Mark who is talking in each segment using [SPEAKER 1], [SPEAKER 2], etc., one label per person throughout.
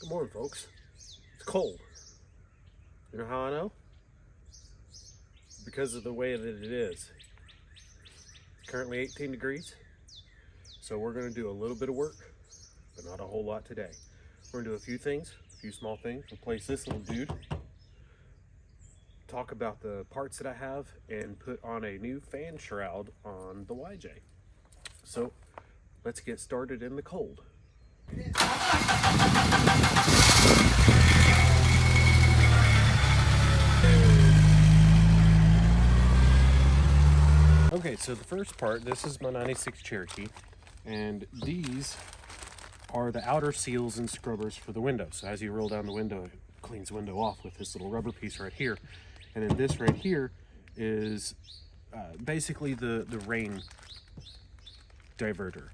[SPEAKER 1] Good morning, folks. It's cold. You know how I know? Because of the way that it is. It's currently 18 degrees. So we're going to do a little bit of work, but not a whole lot today. We're going to do a few things, a few small things. Replace this little dude. Talk about the parts that I have and put on a new fan shroud on the YJ. So let's get started in the cold. Okay, so the first part, this is my 96 Cherokee, and these are the outer seals and scrubbers for the window. So as you roll down the window, it cleans the window off with this little rubber piece right here. And then this right here is basically the rain diverter.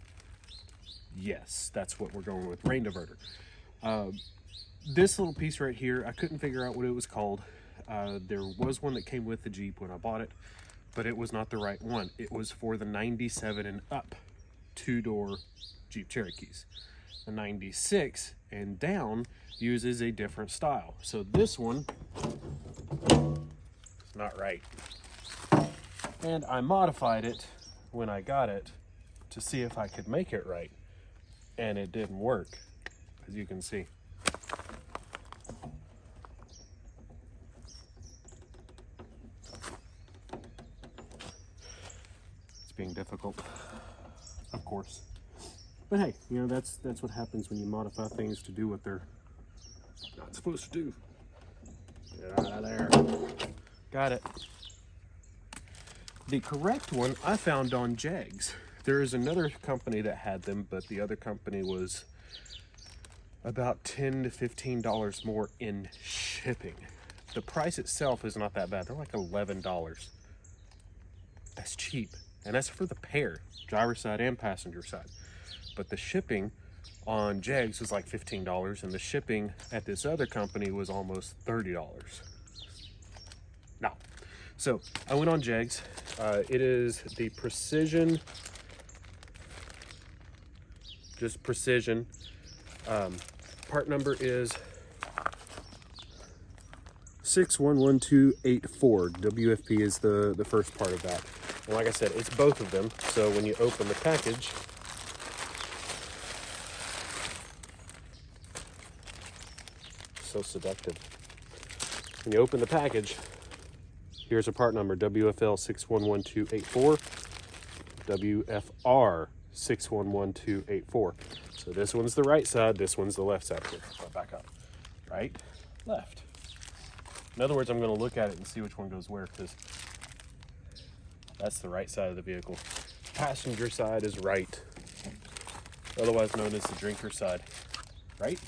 [SPEAKER 1] Yes, that's what we're going with, rain diverter. This little piece right here, I couldn't figure out what it was called. There was one that came with the Jeep when I bought it, but it was not the right one. It was for the 97 and up two-door Jeep Cherokees. The 96 and down uses a different style. So this one is not right. And I modified it when I got it to see if I could make it right. And it didn't work, as you can see. It's being difficult, of course. But hey, you know, that's what happens when you modify things to do what they're not supposed to do. Get out of there. Got it. The correct one I found on Jags. There is another company that had them, but the other company was about $10 to $15 more in shipping. The price itself is not that bad. They're like $11. That's cheap. And that's for the pair, driver's side and passenger side. But the shipping on Jags was like $15, and the shipping at this other company was almost $30. Now, so I went on Jags. It is the Precision, just Precision. Part number is 611284. WFP is the first part of that. And like I said, it's both of them. So when you open the package, so seductive. When you open the package, here's a part number, WFL 611284, WFR 611284. So this one's the right side, this one's the left side here. I'll back up. Right, left. In other words, I'm going to look at it and see which one goes where, because that's the right side of the vehicle. Passenger side is right, otherwise known as the drinker side. Right?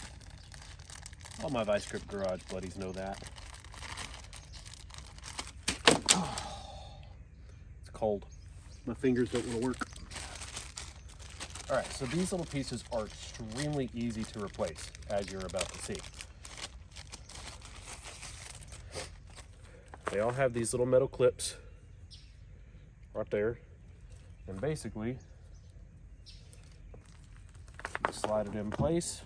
[SPEAKER 1] All my Vice Grip Garage buddies know that. It's cold. My fingers don't want to work. All right, so these little pieces are extremely easy to replace, as you're about to see. They all have these little metal clips right there, and basically you slide it in place,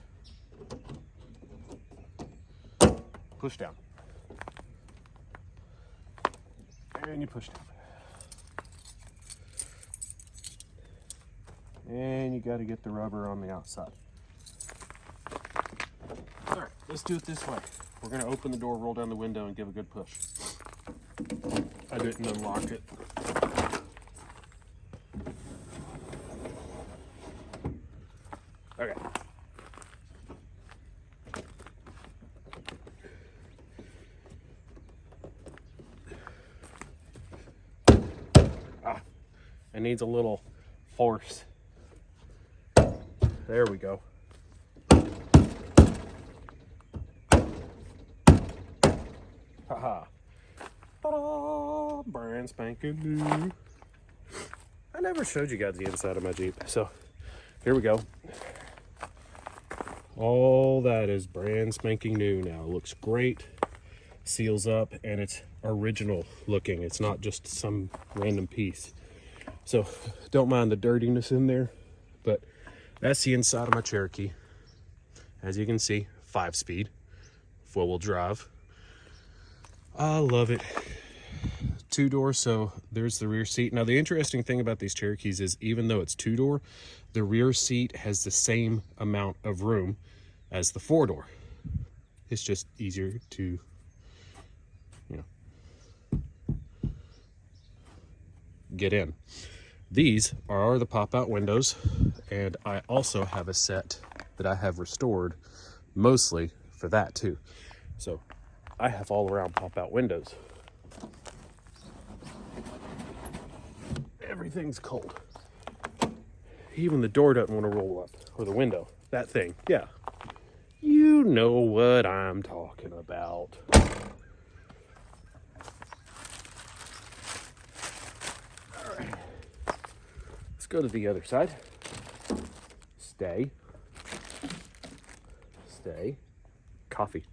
[SPEAKER 1] push down, and you push down. And you got to get the rubber on the outside. All right, let's do it this way. We're going to open the door, roll down the window, and give a good push. I didn't unlock it. Okay. It needs a little force. There we go. Haha. Ta-da! Brand spanking new. I never showed you guys the inside of my Jeep, so here we go. All that is brand spanking new now. It looks great, seals up, and it's original looking. It's not just some random piece. So don't mind the dirtiness in there, but that's the inside of my Cherokee. As you can see, 5-speed, 4-wheel drive. I love it. 2-door, so there's the rear seat. Now the interesting thing about these Cherokees is even though it's 2-door, the rear seat has the same amount of room as the 4-door. It's just easier to, you know, get in. These are the pop-out windows, and I also have a set that I have restored mostly for that too. So I have all around pop-out windows. Everything's cold. Even the door doesn't want to roll up, or the window. That thing, yeah. You know what I'm talking about. All right. Let's go to the other side. Stay. Stay. Coffee.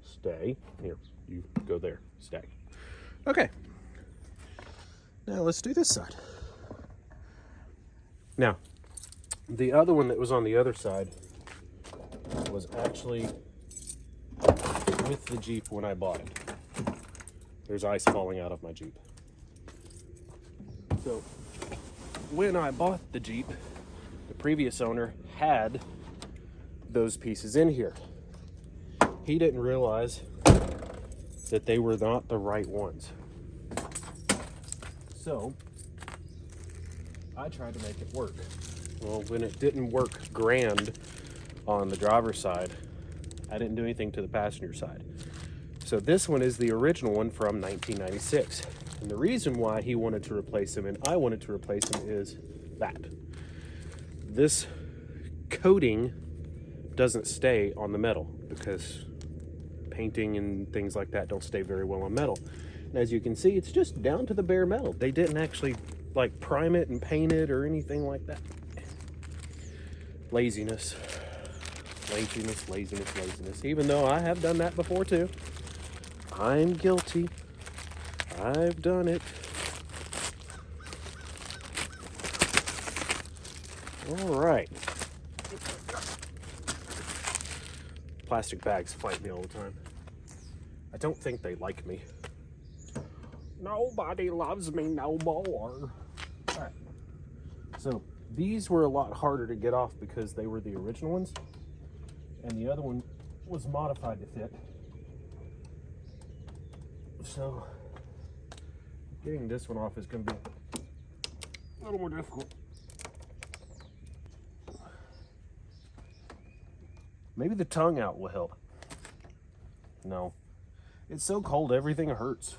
[SPEAKER 1] Stay. Here, you go there. Stay. Okay. Now let's do this side. Now, the other one that was on the other side was actually with the Jeep when I bought it. There's ice falling out of my Jeep. So, when I bought the Jeep, the previous owner had those pieces in here. He didn't realize that they were not the right ones. So, I tried to make it work. Well, when it didn't work grand on the driver's side, I didn't do anything to the passenger side. So this one is the original one from 1996. And the reason why he wanted to replace them and I wanted to replace them is that. This coating doesn't stay on the metal because painting and things like that don't stay very well on metal. And as you can see, it's just down to the bare metal. They didn't actually like prime it and paint it or anything like that. Laziness. Laziness, laziness, laziness. Even though I have done that before too. I'm guilty. I've done it. All right. Plastic bags fight me all the time. I don't think they like me. Nobody loves me no more. All right. So these were a lot harder to get off because they were the original ones, and the other one was modified to fit. So getting this one off is going to be a little more difficult. Maybe the tongue out will help. No. It's so cold, everything hurts.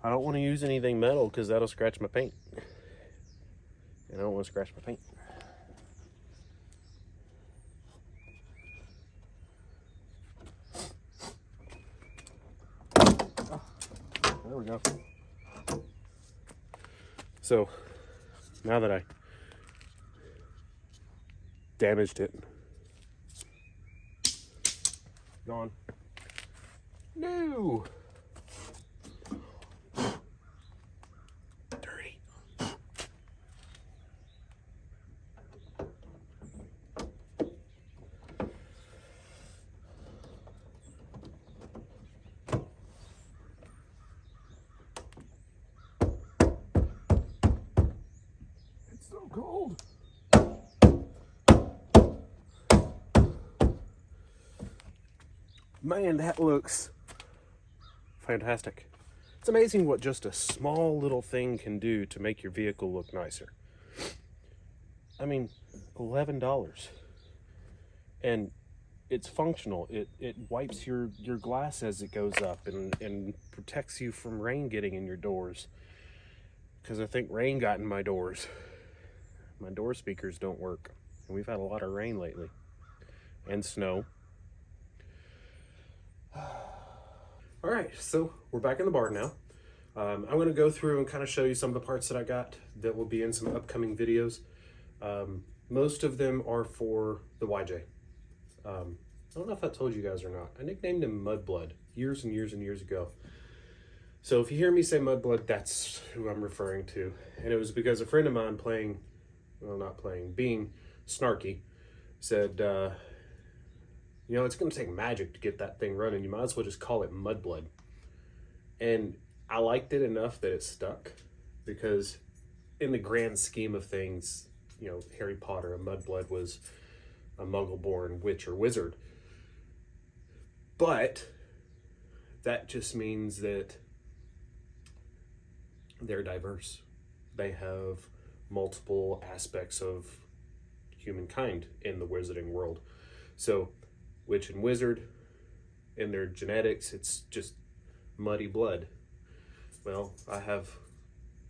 [SPEAKER 1] I don't want to use anything metal because that'll scratch my paint. And I don't want to scratch my paint. Oh, there we go. So, now that I damaged it, gone. No! So cold. Man, that looks fantastic. It's amazing what just a small little thing can do to make your vehicle look nicer. I mean, $11. And it's functional. It wipes your glass as it goes up and protects you from rain getting in your doors. Because I think rain got in my doors. My door speakers don't work, and we've had a lot of rain lately, and snow. All right, so we're back in the barn now. I'm going to go through and kind of show you some of the parts that I got that will be in some upcoming videos. Most of them are for the YJ. I don't know if I told you guys or not. I nicknamed him Mudblood years and years and years ago. So if you hear me say Mudblood, that's who I'm referring to. And it was because a friend of mine being snarky, said, you know, it's going to take magic to get that thing running. You might as well just call it Mudblood. And I liked it enough that it stuck, because in the grand scheme of things, you know, Harry Potter, a Mudblood was a Muggle-born witch or wizard. But that just means that they're diverse. They have multiple aspects of humankind in the wizarding world. So witch and wizard, in their genetics, it's just muddy blood. Well, I have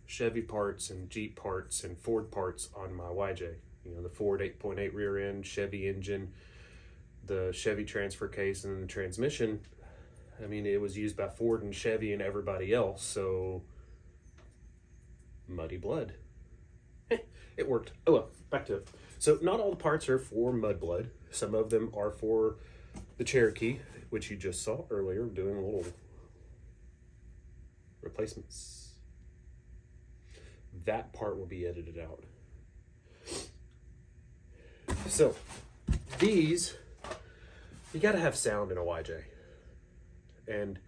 [SPEAKER 1] Chevy parts and Jeep parts and Ford parts on my YJ. You know, the Ford 8.8 rear end, Chevy engine, the Chevy transfer case, and the transmission. I mean, it was used by Ford and Chevy and everybody else, so muddy blood. It worked. Oh well, back to it. So not all the parts are for Mudblood. Some of them are for the Cherokee, which you just saw earlier, doing a little replacements. That part will be edited out. So these, you got to have sound in a YJ. And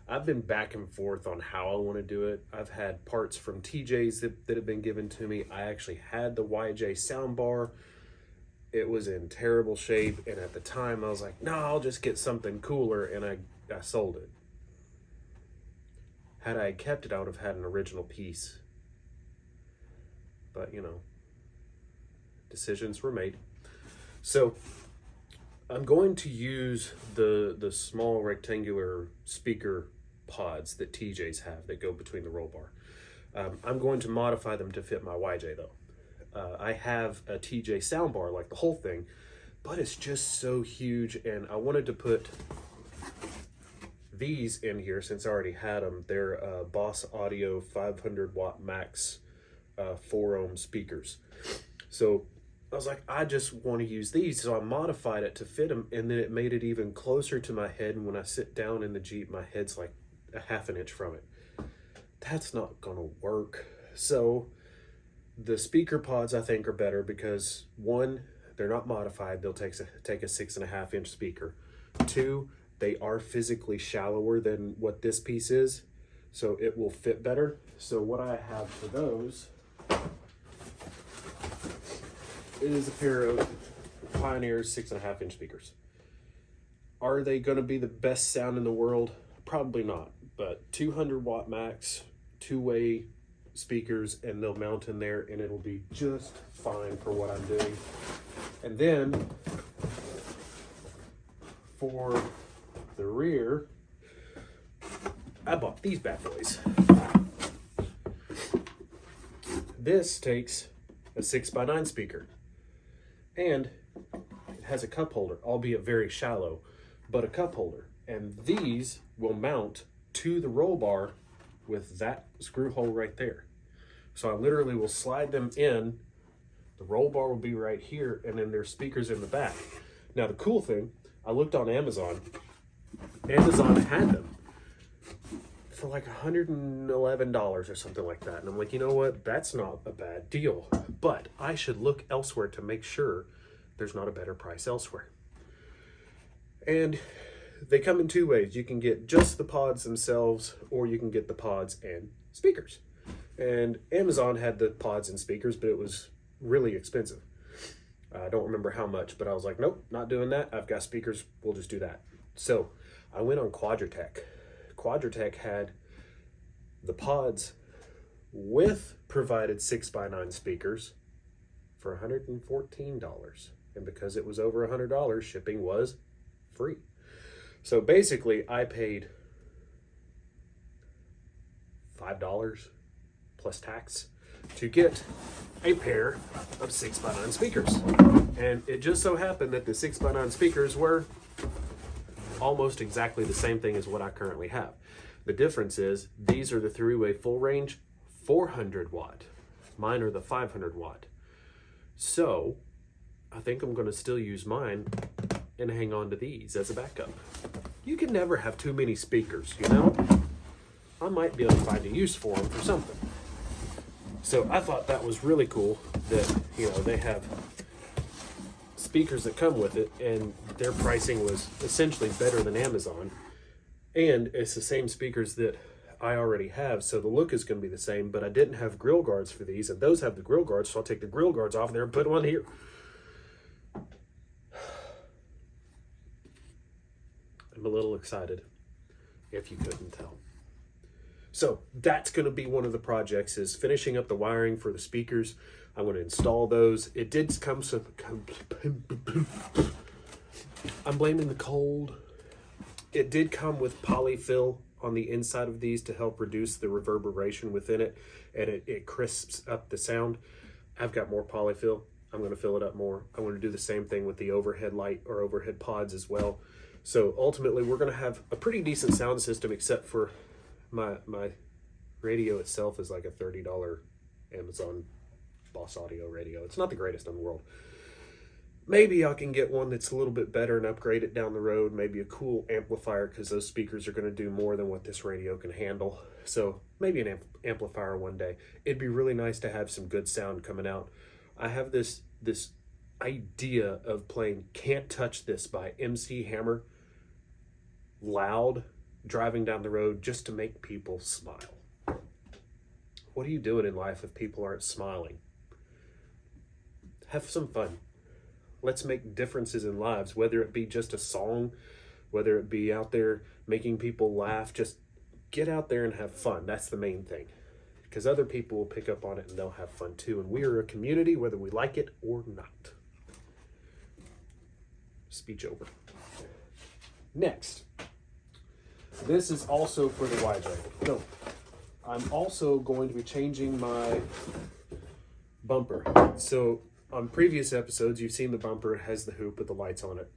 [SPEAKER 1] I've been back and forth on how I want to do it. I've had parts from TJ's that have been given to me. I actually had the YJ soundbar. It was in terrible shape, and at the time I was like, no, I'll just get something cooler, and I sold it. Had I kept it, I would have had an original piece. But, you know, decisions were made. So I'm going to use the small rectangular speaker pods that TJ's have that go between the roll bar. I'm going to modify them to fit my YJ though. I have a TJ soundbar, like the whole thing, but it's just so huge, and I wanted to put these in here since I already had them. They're Boss Audio 500 watt max 4 ohm speakers. So I was like, I just want to use these, so I modified it to fit them, and then it made it even closer to my head, and when I sit down in the Jeep, my head's like a half an inch from it. That's not gonna work. So the speaker pods, I think, are better because, one, they're not modified. They'll take a 6.5 inch speaker. Two, they are physically shallower than what this piece is, so it will fit better. So what I have for those is a pair of Pioneer 6.5 inch speakers. Are they going to be the best sound in the world? Probably not, but 200 watt max, two-way speakers, and they'll mount in there, and it'll be just fine for what I'm doing. And then for the rear, I bought these bad boys. This takes a 6x9 speaker, and it has a cup holder, albeit very shallow, but a cup holder. And these will mount to the roll bar with that screw hole right there. So I literally will slide them in, the roll bar will be right here, and then there's speakers in the back. Now the cool thing, I looked on Amazon had them for like $111 or something like that. And I'm like, you know what? That's not a bad deal, but I should look elsewhere to make sure there's not a better price elsewhere. And they come in two ways. You can get just the pods themselves, or you can get the pods and speakers. And Amazon had the pods and speakers, but it was really expensive. I don't remember how much, but I was like, nope, not doing that. I've got speakers. We'll just do that. So I went on Quadratech. Quadratech had the pods with provided 6x9 speakers for $114. And because it was over $100, shipping was free. So basically I paid $5 plus tax to get a pair of 6x9 speakers. And it just so happened that the 6x9 speakers were almost exactly the same thing as what I currently have. The difference is these are the three-way full range 400 watt. Mine are the 500 watt. So I think I'm going to still use mine and hang on to these as a backup. You can never have too many speakers, you know? I might be able to find a use for them for something. So I thought that was really cool that, you know, they have speakers that come with it, and their pricing was essentially better than Amazon. And it's the same speakers that I already have, so the look is going to be the same, but I didn't have grill guards for these, and those have the grill guards, so I'll take the grill guards off there and put them on here. I'm a little excited, if you couldn't tell. So that's going to be one of the projects, is finishing up the wiring for the speakers. I'm going to install those. It did come some... I'm blaming the cold. It did come with polyfill on the inside of these to help reduce the reverberation within it, and it crisps up the sound. I've got more polyfill. I'm going to fill it up more. I'm going to do the same thing with the overhead light or overhead pods as well. So ultimately, we're going to have a pretty decent sound system, except for my radio itself is like a $30 Amazon Boss Audio radio. It's not the greatest in the world. Maybe I can get one that's a little bit better and upgrade it down the road. Maybe a cool amplifier, because those speakers are going to do more than what this radio can handle. So maybe an amplifier one day. It'd be really nice to have some good sound coming out. I have this idea of playing Can't Touch This by MC Hammer loud, driving down the road, just to make people smile. What are you doing in life if people aren't smiling? Have some fun. Let's make differences in lives, whether it be just a song, whether it be out there making people laugh. Just get out there and have fun. That's the main thing, because other people will pick up on it and they'll have fun too. And we are a community, whether we like it or not. Speech over. Next, this is also for the wide angle. No, I'm also going to be changing my bumper. So on previous episodes, you've seen the bumper has the hoop with the lights on it.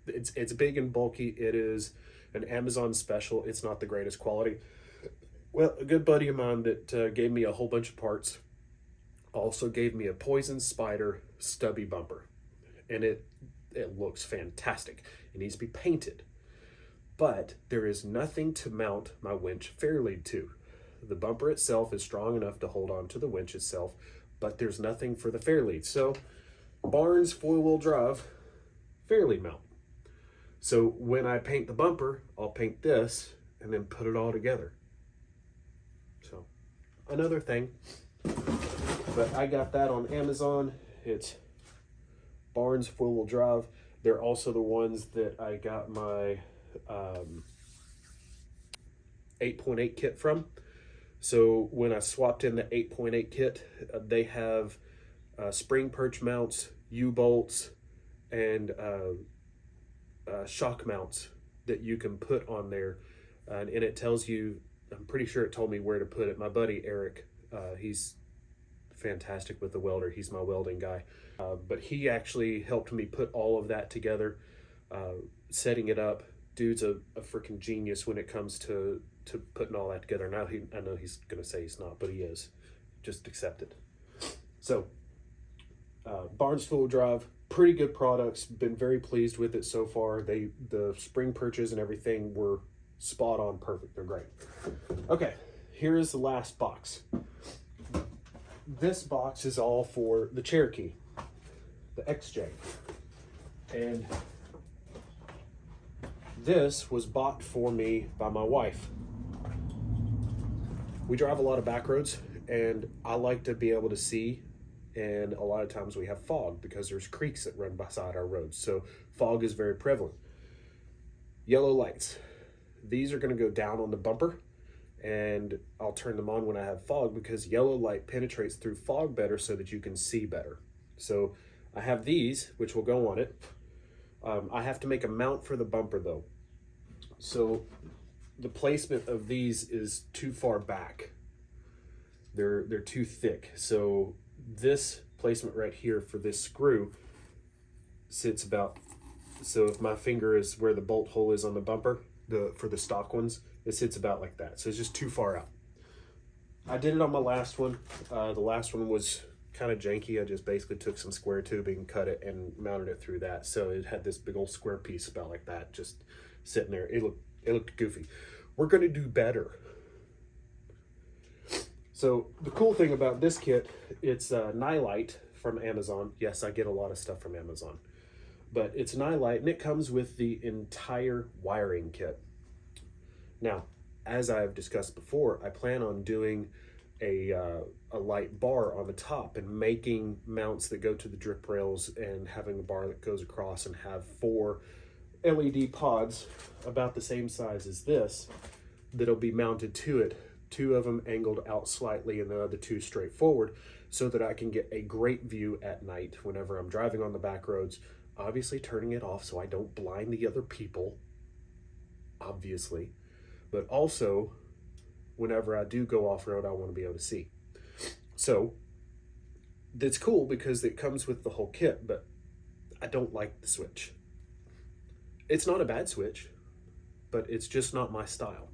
[SPEAKER 1] It's big and bulky. It is an Amazon special. It's not the greatest quality. Well, a good buddy of mine that gave me a whole bunch of parts also gave me a poison spider stubby bumper, and it looks fantastic. It needs to be painted, but there is nothing to mount my winch fairlead to. The bumper itself is strong enough to hold on to the winch itself, but there's nothing for the fairlead. So Barnes 4-wheel drive fairlead mount. So when I paint the bumper, I'll paint this and then put it all together. So another thing, but I got that on Amazon. It's Barnes 4-wheel drive. They're also the ones that I got my 8.8 kit from. So when I swapped in the 8.8 kit, they have spring perch mounts, U-bolts, and shock mounts that you can put on there. And it tells you, I'm pretty sure it told me where to put it. My buddy Eric, he's fantastic with the welder. He's my welding guy. But he actually helped me put all of that together, setting it up. Dude's a freaking genius when it comes to putting all that together. Now I know he's gonna say he's not, but he is. Just accept it. So Barnes 4-wheel drive, pretty good products. Been very pleased with it so far. The spring perches and everything were spot on, perfect. They're great. Okay, here is the last box. This box is all for the Cherokee, the XJ, and this was bought for me by my wife. We drive a lot of back roads, and I like to be able to see, and a lot of times we have fog because there's creeks that run beside our roads, so fog is very prevalent. Yellow lights. These are going to go down on the bumper, and I'll turn them on when I have fog, because yellow light penetrates through fog better so that you can see better. So I have these, which will go on it. I have to make a mount for the bumper though. So the placement of these is too far back. They're too thick. So this placement right here for this screw sits about, so if my finger is where the bolt hole is on the bumper, for the stock ones, It sits about like that. So it's just too far out. I did it on my last one. The last one was kind of janky. I just basically took some square tubing, cut it, and mounted it through that. So it had this big old square piece about like that, just sitting there. It looked goofy. We're going to do better. So the cool thing about this kit, it's Nylite from Amazon. Yes, I get a lot of stuff from Amazon. But it's Nylite, and it comes with the entire wiring kit. Now, as I've discussed before, I plan on doing a light bar on the top and making mounts that go to the drip rails and having a bar that goes across and have 4 LED pods about the same size as this that'll be mounted to it. 2 of them angled out slightly and the other 2 straight forward, so that I can get a great view at night whenever I'm driving on the back roads. Obviously turning it off so I don't blind the other people, obviously. But also, whenever I do go off-road, I want to be able to see. So, that's cool because it comes with the whole kit, but I don't like the switch. It's not a bad switch, but it's just not my style.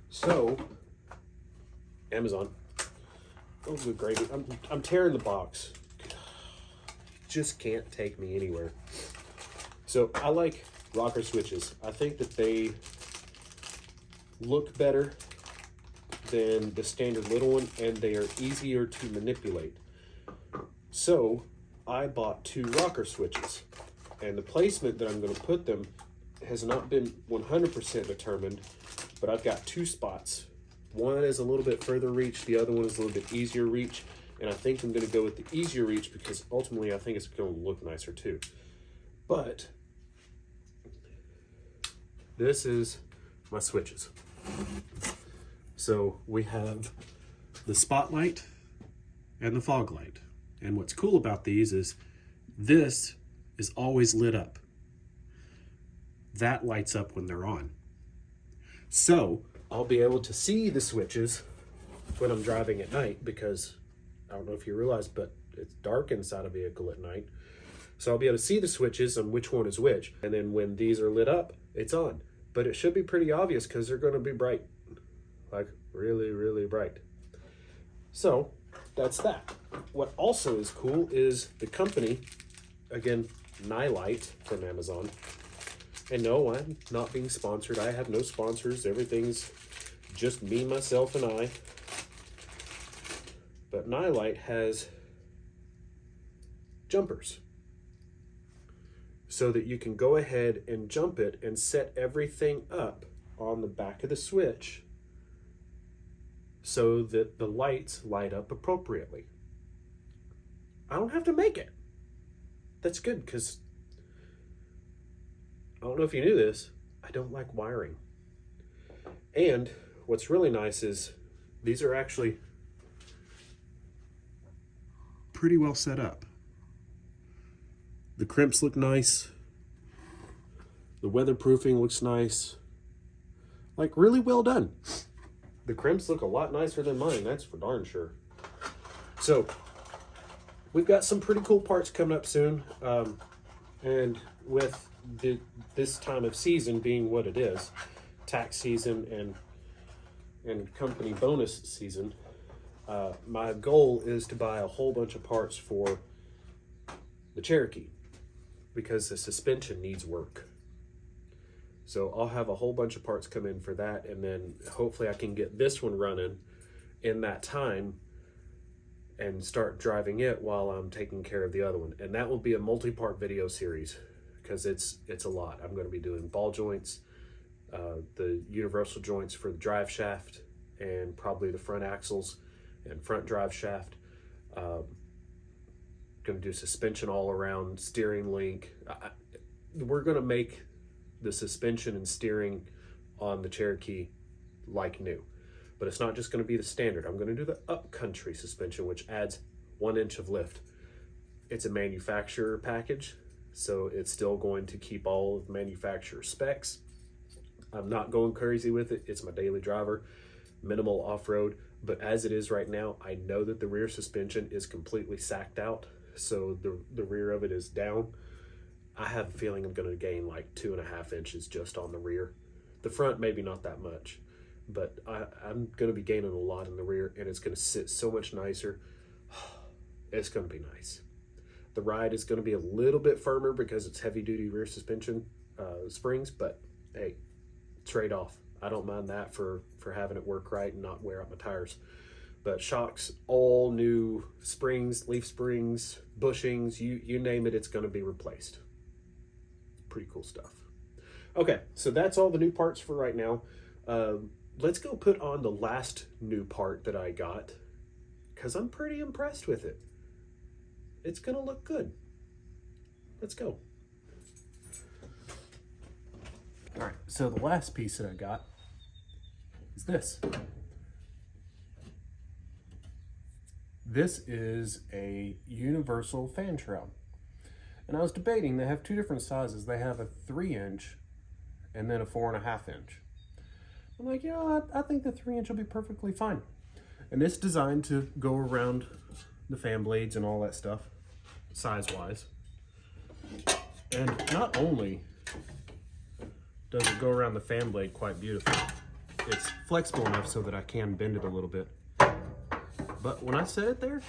[SPEAKER 1] So, Amazon. Oh, good gravy. I'm tearing the box. Just can't take me anywhere. So, I like rocker switches. I think that they look better than the standard little one, and they are easier to manipulate. So I bought 2 rocker switches, and the placement that I'm going to put them has not been 100% determined, but I've got 2 spots. One is a little bit further reach, the other one is a little bit easier reach, and I think I'm going to go with the easier reach because ultimately I think it's going to look nicer too. But this is my switches. So we have the spotlight and the fog light. And what's cool about these is this is always lit up. That lights up when they're on. So I'll be able to see the switches when I'm driving at night, because I don't know if you realize, but it's dark inside a vehicle at night. So I'll be able to see the switches on which one is which. And then when these are lit up, it's on. But it should be pretty obvious because they're going to be bright. Like really, really bright. So that's that. What also is cool is the company, again, Nylite from Amazon. And no, I'm not being sponsored. I have no sponsors. Everything's just me, myself, and I. But Nylite has jumpers, so that you can go ahead and jump it and set everything up on the back of the switch so that the lights light up appropriately. I don't have to make it. That's good, because I don't know if you knew this, I don't like wiring. And what's really nice is these are actually pretty well set up. The crimps look nice. The weatherproofing looks nice. Like, really well done. The crimps look a lot nicer than mine, that's for darn sure. So, we've got some pretty cool parts coming up soon. And with this time of season being what it is, tax season and company bonus season, my goal is to buy a whole bunch of parts for the Cherokee, because the suspension needs work. So I'll have a whole bunch of parts come in for that, and then hopefully I can get this one running in that time and start driving it while I'm taking care of the other one. And that will be a multi-part video series, because it's a lot. I'm going to be doing ball joints, the universal joints for the drive shaft, and probably the front axles and front drive shaft. Going to do suspension all around, steering link. We're going to make the suspension and steering on the Cherokee like new, but it's not just going to be the standard. I'm going to do the upcountry suspension, which adds 1 inch of lift. It's a manufacturer package, so it's still going to keep all of the manufacturer specs. I'm not going crazy with it. It's my daily driver, minimal off-road, but as it is right now, I know that the rear suspension is completely sacked out, so the rear of it is down. I have a feeling I'm going to gain like 2.5 inches just on the rear. The front, maybe not that much. but I'm going to be gaining a lot in the rear, and it's going to sit so much nicer. It's going to be nice. The ride is going to be a little bit firmer because it's heavy duty rear suspension springs, but hey, trade off. I don't mind that for having it work right and not wear out my tires. But shocks, all new springs, leaf springs, bushings, you name it, it's going to be replaced. Pretty cool stuff. Okay, so that's all the new parts for right now. Let's go put on the last new part that I got, because I'm pretty impressed with it. It's going to look good. Let's go. All right, so the last piece that I got is this. This is a universal fan shroud. And I was debating, they have two different sizes. They have a 3-inch and then a 4.5-inch. I'm like, I think the 3-inch will be perfectly fine. And it's designed to go around the fan blades and all that stuff, size-wise. And not only does it go around the fan blade quite beautifully, it's flexible enough so that I can bend it a little bit. But when I set it there,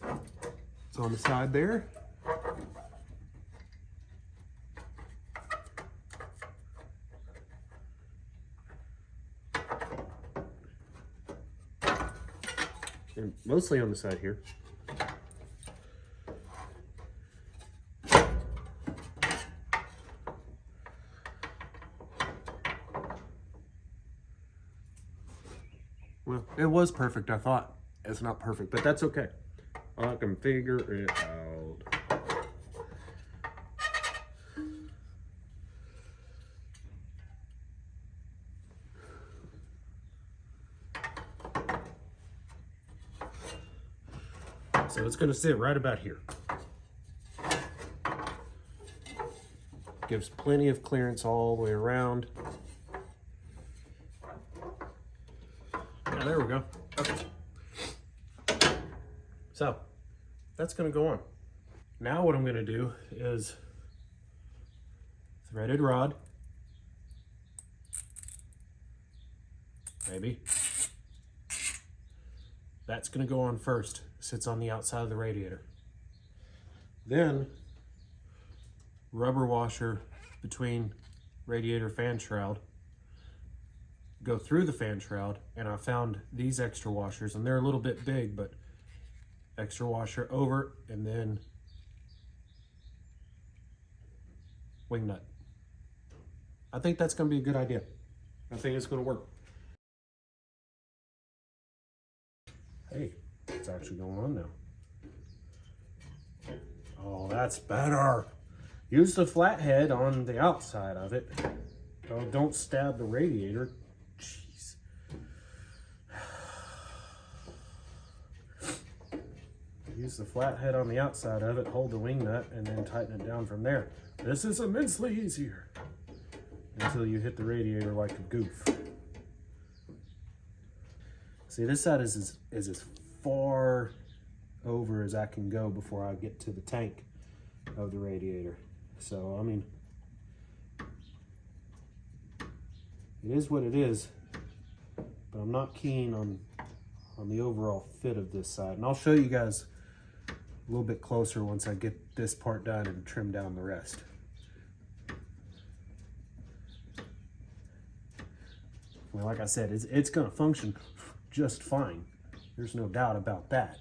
[SPEAKER 1] it's on the side there. And mostly on the side here. Well, it was perfect, I thought. It's not perfect, but that's okay. I can figure it out. So it's going to sit right about here. Gives plenty of clearance all the way around. There we go. Okay. So that's going to go on. Now what I'm going to do is threaded rod. Maybe. That's going to go on first. Sits on the outside of the radiator. Then rubber washer between radiator fan shroud. Go through the fan shroud, and I found these extra washers, and they're a little bit big, but extra washer over, and then wing nut. I think that's going to be a good idea. I think it's going to work. Hey, it's actually going on now. Oh, that's better. Use the flathead on the outside of it. Oh, don't stab the radiator. Jeez. Use the flathead on the outside of it, hold the wing nut, and then tighten it down from there. This is immensely easier until you hit the radiator like a goof. See, this side is as far over as I can go before I get to the tank of the radiator. So, I mean, it is what it is, but I'm not keen on the overall fit of this side. And I'll show you guys a little bit closer once I get this part done and trim down the rest. Well, like I said, it's going to function just fine. There's no doubt about that.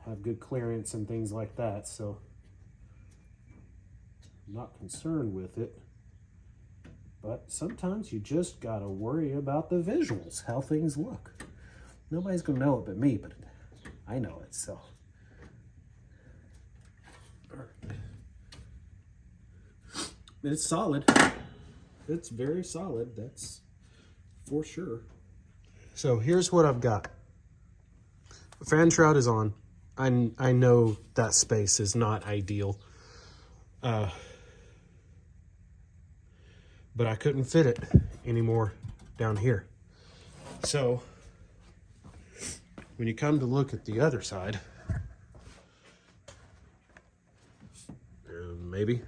[SPEAKER 1] Have good clearance and things like that, so I'm not concerned with it. But sometimes you just gotta worry about the visuals, how things look. Nobody's gonna know it but me, but I know it, so. All right. It's solid. It's very solid, that's for sure. So here's what I've got. The fan shroud is on. I know that space is not ideal. But I couldn't fit it anymore down here. So when you come to look at the other side, maybe,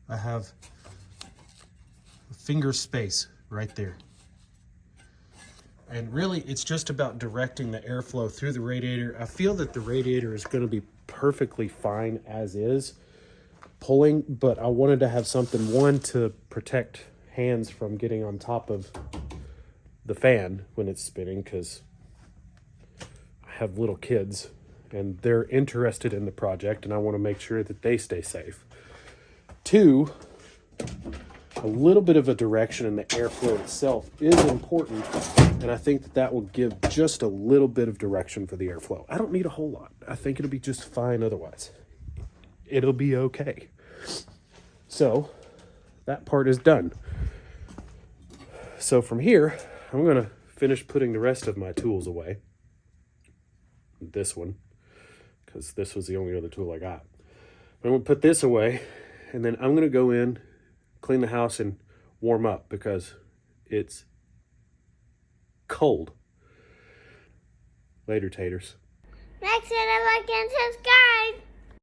[SPEAKER 1] I have a finger space right there. And really, it's just about directing the airflow through the radiator. I feel that the radiator is going to be perfectly fine as is, pulling, but I wanted to have something, one, to protect hands from getting on top of the fan when it's spinning, because I have little kids and they're interested in the project and I want to make sure that they stay safe. Two, a little bit of a direction in the airflow itself is important, and I think that that will give just a little bit of direction for the airflow. I don't need a whole lot. I think it'll be just fine otherwise. It'll be okay. So that part is done. So from here, I'm going to finish putting the rest of my tools away. This one, because this was the only other tool I got. I'm going to put this away, and then I'm going to go in, clean the house, and warm up because it's cold. Later, taters.
[SPEAKER 2] Make sure to like and subscribe.